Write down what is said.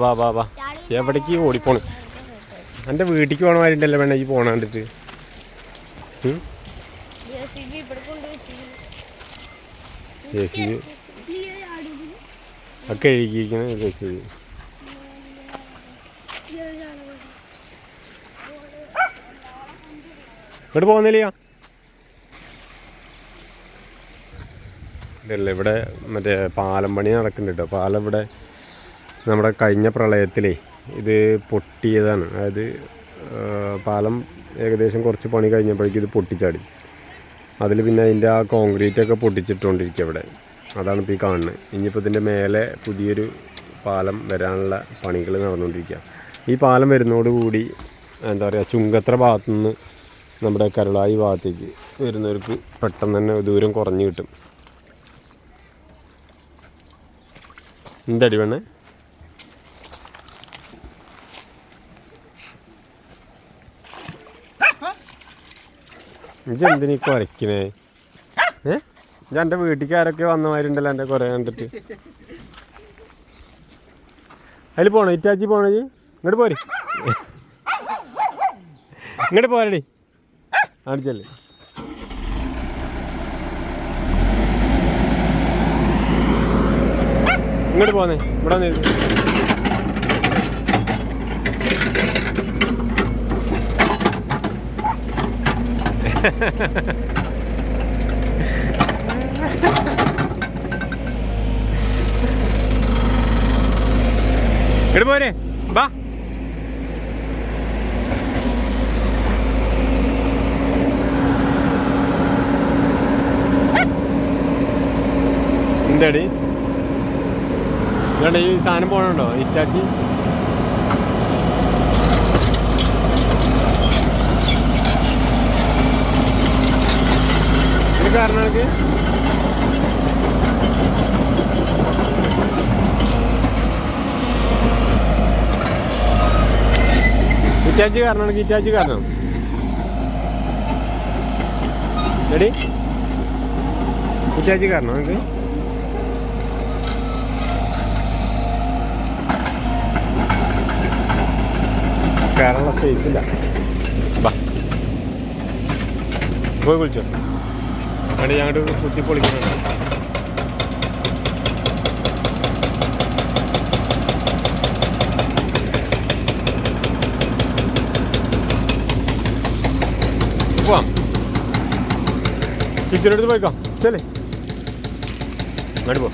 ബാ ബാ ബാ എവിടേക്ക് ഓടിപ്പോണ്? എൻ്റെ വീട്ടിലേക്ക് പോകണ മാതിരിണ്ടല്ലോ വേണ ഈ പോണ കണ്ടിട്ട്. ഒക്കെ എഴുതിയിരിക്കണ JCB. ഇവിടെ പോകുന്നില്ല. ഇതല്ല ഇവിടെ മറ്റേ പാലം പണി നടക്കുന്നുണ്ട് കേട്ടോ. പാലം ഇവിടെ നമ്മുടെ കഴിഞ്ഞ പ്രളയത്തിലേ ഇത് പൊട്ടിയതാണ്. അതായത് പാലം ഏകദേശം കുറച്ച് പണി കഴിഞ്ഞപ്പോഴേക്കും ഇത് പൊട്ടിച്ചാടി. അതിൽ പിന്നെ അതിൻ്റെ ആ കോൺക്രീറ്റൊക്കെ പൊട്ടിച്ചിട്ടുകൊണ്ടിരിക്കുക ഇവിടെ. അതാണ് ഇപ്പോൾ ഈ കാണുന്നത്. ഇനിയിപ്പോൾ ഇതിൻ്റെ മേലെ പുതിയൊരു പാലം വരാനുള്ള പണികൾ നടന്നുകൊണ്ടിരിക്കുക. ഈ പാലം വരുന്നതോടുകൂടി എന്താ പറയുക, ചുങ്കത്ര ഭാഗത്തുനിന്ന് നമ്മുടെ കരളായി ഭാഗത്തേക്ക് വരുന്നവർക്ക് പെട്ടെന്ന് തന്നെ ദൂരം കുറഞ്ഞു കിട്ടും. എന്തടി വേണേ? ഇതെന്തിനീ കുരയ്ക്കണേ? എൻ്റെ വീട്ടിലേക്ക് ആരൊക്കെ വന്ന മാതിരിണ്ടല്ലോ എൻ്റെ കുറേ കണ്ടിട്ട്. അതിൽ പോണോ? ഇറ്റാച്ചി പോണോ? ഇങ്ങോട്ട് പോരെ, ഇങ്ങോട്ട് പോരടി. അടിച്ചല്ലേ ഇങ്ങോട്ട് പോന്നേ. ഇവിടെ വന്ന് ഇങ്ങോട്ട് പോരെ ബാ. എന്താടി ഇവിടെ ഈ സാധനം പോകണുണ്ടോ? ഇറ്റാച്ചി കാരണം ഇറ്റാച്ചി കാരണമാണ്. ഇറ്റാച്ചി കാരണം എടി ഇറ്റാച്ചി കാരണം നമുക്ക് കയറാനുള്ള സ്പേസില്ല. ബാ പോയി വിളിച്ചോ. അവിടെ ഞങ്ങോട്ട് കുത്തിപ്പൊളിക്കുന്നുണ്ട്. പോവാം, കിച്ചനടുത്ത് പോയിക്കോ. ചെല്ലേ, അങ്ങോട്ട് പോ.